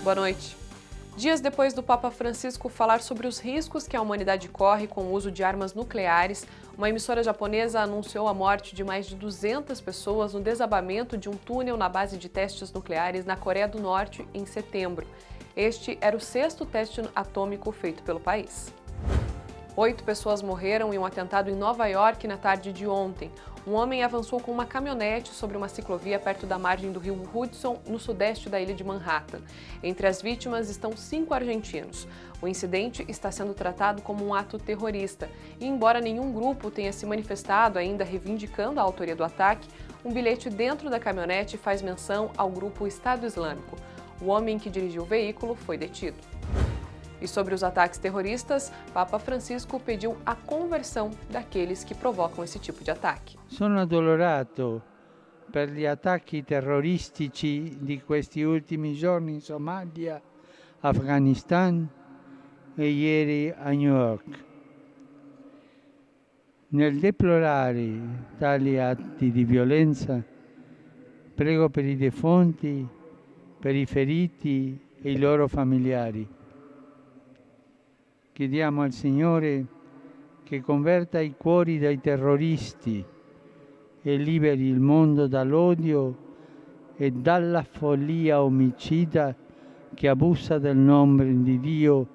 Boa noite. Dias depois do Papa Francisco falar sobre os riscos que a humanidade corre com o uso de armas nucleares, uma emissora japonesa anunciou a morte de mais de 200 pessoas no desabamento de um túnel na base de testes nucleares na Coreia do Norte em setembro. Este era o 6º teste atômico feito pelo país. 8 pessoas morreram em um atentado em Nova York na tarde de ontem. Um homem avançou com uma caminhonete sobre uma ciclovia perto da margem do rio Hudson, no sudeste da ilha de Manhattan. Entre as vítimas estão 5 argentinos. O incidente está sendo tratado como um ato terrorista. E embora nenhum grupo tenha se manifestado ainda reivindicando a autoria do ataque, um bilhete dentro da caminhonete faz menção ao grupo Estado Islâmico. O homem que dirigiu o veículo foi detido. E sobre os ataques terroristas, Papa Francisco pediu a conversão daqueles que provocam esse tipo de ataque. Sono addolorato per gli attacchi terroristici di questi ultimi giorni in Somalia, Afghanistan e ieri a New York. Nel deplorare tali atti di violenza, prego per i defunti, per i feriti e i loro familiari. Chiediamo al Signore che converta i cuori dei terroristi e liberi il mondo dall'odio e dalla follia omicida che abusa del nome di Dio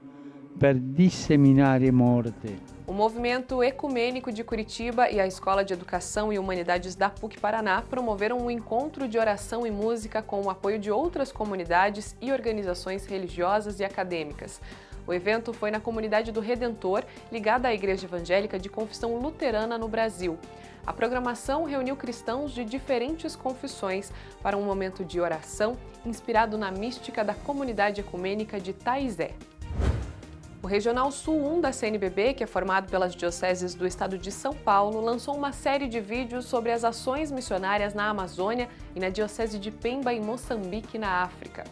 per disseminare morte. O Movimento Ecumênico de Curitiba e a Escola de Educação e Humanidades da PUC Paraná promoveram um encontro de oração e música com o apoio de outras comunidades e organizações religiosas e acadêmicas. O evento foi na comunidade do Redentor, ligada à Igreja Evangélica de Confissão Luterana no Brasil. A programação reuniu cristãos de diferentes confissões para um momento de oração inspirado na mística da comunidade ecumênica de Taizé. O Regional Sul 1 da CNBB, que é formado pelas dioceses do estado de São Paulo, lançou uma série de vídeos sobre as ações missionárias na Amazônia e na diocese de Pemba, em Moçambique, na África.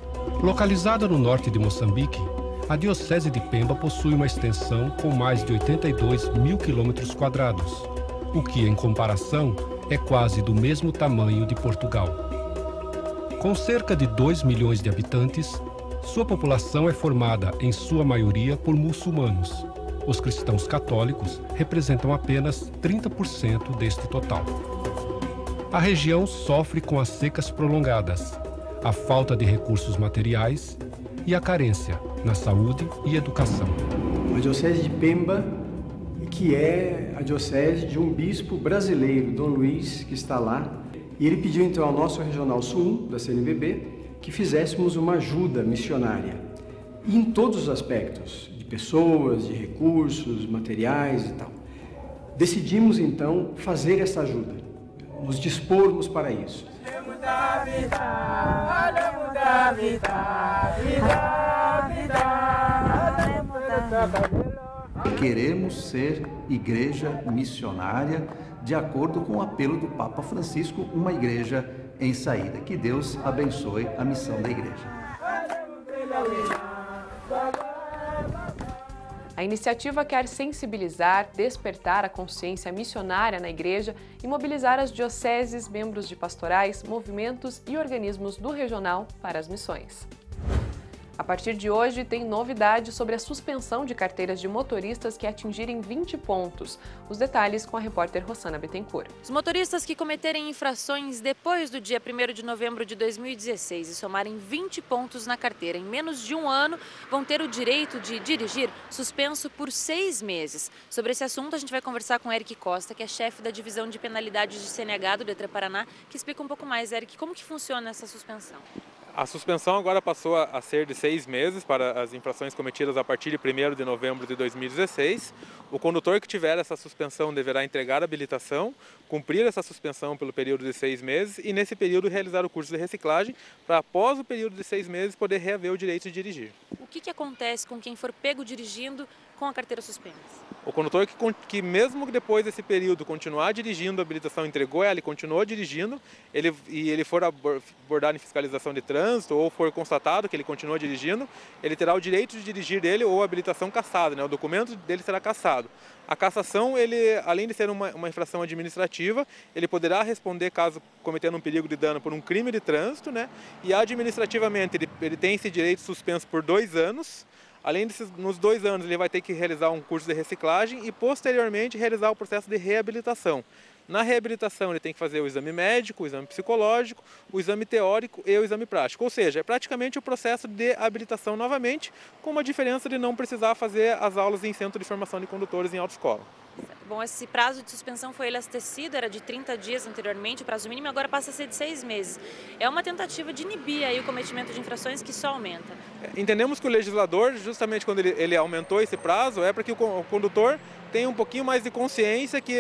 Localizada no norte de Moçambique, a Diocese de Pemba possui uma extensão com mais de 82 mil quilômetros quadrados, o que, em comparação, é quase do mesmo tamanho de Portugal. Com cerca de 2 milhões de habitantes, sua população é formada, em sua maioria, por muçulmanos. Os cristãos católicos representam apenas 30% deste total. A região sofre com as secas prolongadas, a falta de recursos materiais e a carência na saúde e educação. A Diocese de Pemba, que é a diocese de um bispo brasileiro, Dom Luiz, que está lá, e ele pediu então ao nosso Regional Sul 1 da CNBB que fizéssemos uma ajuda missionária, e em todos os aspectos, de pessoas, de recursos, materiais e tal. Decidimos então fazer essa ajuda, nos dispormos para isso. Queremos ser igreja missionária, de acordo com o apelo do Papa Francisco, uma igreja em saída. Que Deus abençoe a missão da igreja. A iniciativa quer sensibilizar, despertar a consciência missionária na igreja e mobilizar as dioceses, membros de pastorais, movimentos e organismos do regional para as missões. A partir de hoje, tem novidade sobre a suspensão de carteiras de motoristas que atingirem 20 pontos. Os detalhes com a repórter Rossana Bittencourt. Os motoristas que cometerem infrações depois do dia 1º de novembro de 2016 e somarem 20 pontos na carteira em menos de um ano, vão ter o direito de dirigir suspenso por 6 meses. Sobre esse assunto, a gente vai conversar com Eric Costa, que é chefe da divisão de penalidades de CNH do Detran Paraná, que explica um pouco mais, Eric, como que funciona essa suspensão. A suspensão agora passou a ser de 6 meses para as infrações cometidas a partir de 1º de novembro de 2016. O condutor que tiver essa suspensão deverá entregar a habilitação, cumprir essa suspensão pelo período de 6 meses e, nesse período, realizar o curso de reciclagem para, após o período de 6 meses, poder reaver o direito de dirigir. O que acontece com quem for pego dirigindo com a carteira suspensa? O condutor que mesmo depois desse período continuar dirigindo, a habilitação entregou ela, ele continuou dirigindo, ele for abordado em fiscalização de trânsito ou for constatado que ele continua dirigindo, ele terá o direito de dirigir dele ou a habilitação cassada, né? O documento dele será cassado. A cassação, além de ser uma infração administrativa, ele poderá responder caso cometendo um perigo de dano por um crime de trânsito, né? E administrativamente ele tem esse direito suspenso por 2 anos. Além desses, nos 2 anos ele vai ter que realizar um curso de reciclagem e posteriormente realizar o processo de reabilitação. Na reabilitação ele tem que fazer o exame médico, o exame psicológico, o exame teórico e o exame prático. Ou seja, é praticamente o processo de habilitação novamente, com uma diferença de não precisar fazer as aulas em centro de formação de condutores em autoescola. Bom, esse prazo de suspensão foi elastecido, era de 30 dias anteriormente, o prazo mínimo agora passa a ser de 6 meses. É uma tentativa de inibir aí o cometimento de infrações que só aumenta. Entendemos que o legislador, justamente quando ele aumentou esse prazo, é para que o condutor tenha um pouquinho mais de consciência que,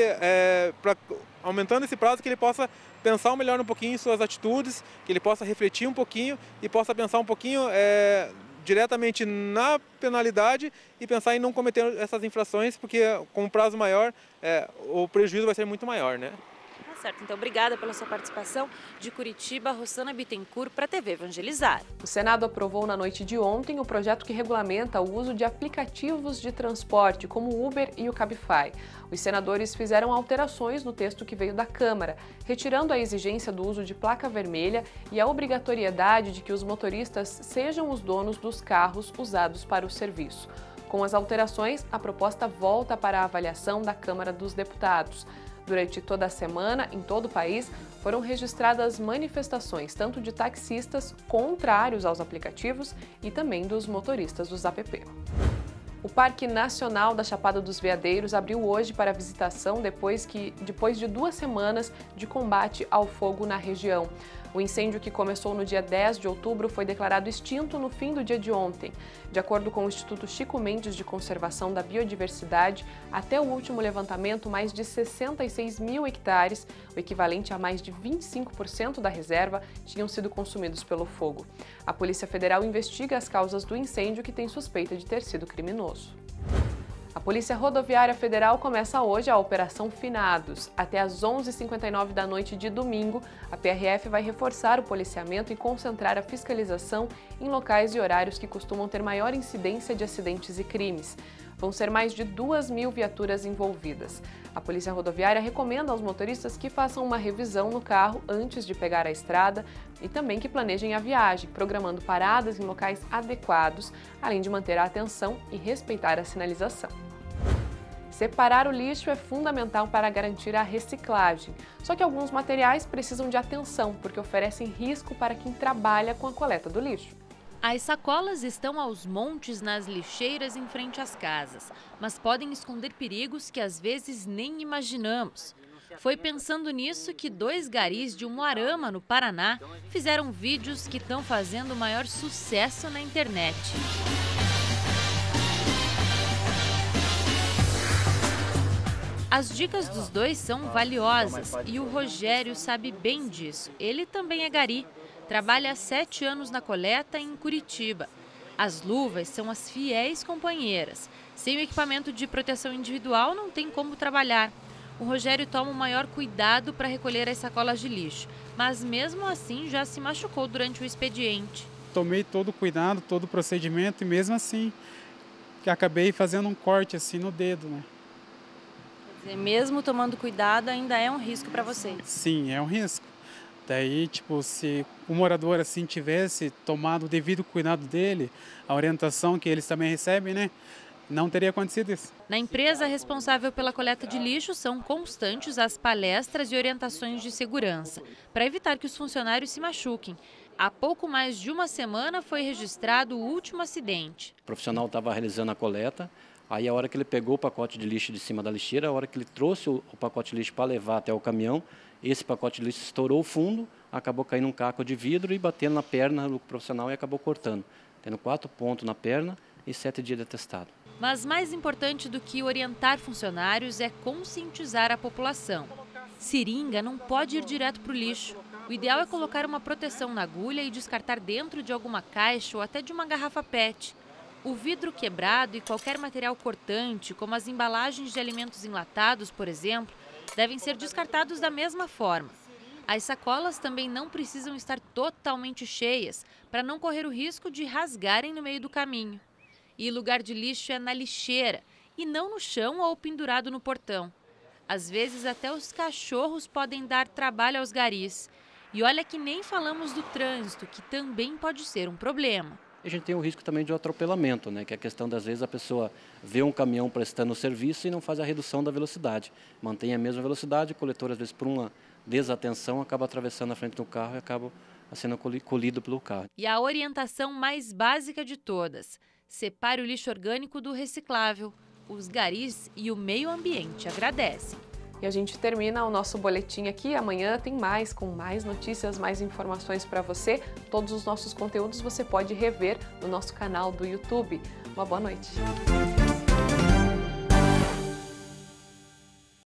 aumentando esse prazo, que ele possa pensar melhor um pouquinho em suas atitudes, que ele possa refletir um pouquinho e possa pensar um pouquinho diretamente na penalidade e pensar em não cometer essas infrações, porque com um prazo maior o prejuízo vai ser muito maior, né? Certo, então obrigada pela sua participação. De Curitiba, Rossana Bittencourt para a TV Evangelizar. O Senado aprovou na noite de ontem o projeto que regulamenta o uso de aplicativos de transporte, como o Uber e o Cabify. Os senadores fizeram alterações no texto que veio da Câmara, retirando a exigência do uso de placa vermelha e a obrigatoriedade de que os motoristas sejam os donos dos carros usados para o serviço. Com as alterações, a proposta volta para a avaliação da Câmara dos Deputados. Durante toda a semana, em todo o país, foram registradas manifestações tanto de taxistas contrários aos aplicativos e também dos motoristas dos app. O Parque Nacional da Chapada dos Veadeiros abriu hoje para visitação depois de 2 semanas de combate ao fogo na região. O incêndio, que começou no dia 10 de outubro, foi declarado extinto no fim do dia de ontem. De acordo com o Instituto Chico Mendes de Conservação da Biodiversidade, até o último levantamento, mais de 66 mil hectares, o equivalente a mais de 25% da reserva, tinham sido consumidos pelo fogo. A Polícia Federal investiga as causas do incêndio, que tem suspeita de ter sido criminoso. A Polícia Rodoviária Federal começa hoje a Operação Finados. Até às 11h59 da noite de domingo, a PRF vai reforçar o policiamento e concentrar a fiscalização em locais e horários que costumam ter maior incidência de acidentes e crimes. Vão ser mais de 2.000 viaturas envolvidas. A Polícia Rodoviária recomenda aos motoristas que façam uma revisão no carro antes de pegar a estrada e também que planejem a viagem, programando paradas em locais adequados, além de manter a atenção e respeitar a sinalização. Separar o lixo é fundamental para garantir a reciclagem. Só que alguns materiais precisam de atenção, porque oferecem risco para quem trabalha com a coleta do lixo. As sacolas estão aos montes nas lixeiras em frente às casas, mas podem esconder perigos que às vezes nem imaginamos. Foi pensando nisso que 2 garis de Umuarama, no Paraná, fizeram vídeos que estão fazendo o maior sucesso na internet. As dicas dos dois são valiosas e o Rogério sabe bem disso. Ele também é gari. Trabalha há 7 anos na coleta em Curitiba. As luvas são as fiéis companheiras. Sem o equipamento de proteção individual, não tem como trabalhar. O Rogério toma o maior cuidado para recolher as sacolas de lixo, mas mesmo assim já se machucou durante o expediente. Tomei todo o cuidado, todo o procedimento e mesmo assim que acabei fazendo um corte assim no dedo, né? Quer dizer, mesmo tomando cuidado, ainda é um risco para você? Sim, é um risco. Daí, se o morador assim tivesse tomado o devido cuidado dele, a orientação que eles também recebem, né, não teria acontecido isso. Na empresa responsável pela coleta de lixo, são constantes as palestras e orientações de segurança, para evitar que os funcionários se machuquem. Há pouco mais de uma semana foi registrado o último acidente. O profissional estava realizando a coleta, aí a hora que ele pegou o pacote de lixo de cima da lixeira, a hora que ele trouxe o pacote de lixo para levar até o caminhão, esse pacote de lixo estourou o fundo, acabou caindo um caco de vidro e batendo na perna do profissional e acabou cortando, tendo 4 pontos na perna e 7 dias de atestado. Mas mais importante do que orientar funcionários é conscientizar a população. Seringa não pode ir direto para o lixo. O ideal é colocar uma proteção na agulha e descartar dentro de alguma caixa ou até de uma garrafa PET. O vidro quebrado e qualquer material cortante, como as embalagens de alimentos enlatados, por exemplo, devem ser descartados da mesma forma. As sacolas também não precisam estar totalmente cheias para não correr o risco de rasgarem no meio do caminho. E lugar de lixo é na lixeira e não no chão ou pendurado no portão. Às vezes até os cachorros podem dar trabalho aos garis. E olha que nem falamos do trânsito, que também pode ser um problema. A gente tem o risco também de um atropelamento, né? Que é a questão das vezes a pessoa vê um caminhão prestando serviço e não faz a redução da velocidade. Mantém a mesma velocidade, o coletor às vezes por uma desatenção acaba atravessando a frente do carro e acaba sendo colhido pelo carro. E a orientação mais básica de todas: separe o lixo orgânico do reciclável. Os garis e o meio ambiente agradecem. E a gente termina o nosso boletim aqui. Amanhã tem mais, com mais notícias, mais informações para você. Todos os nossos conteúdos você pode rever no nosso canal do YouTube. Uma boa noite.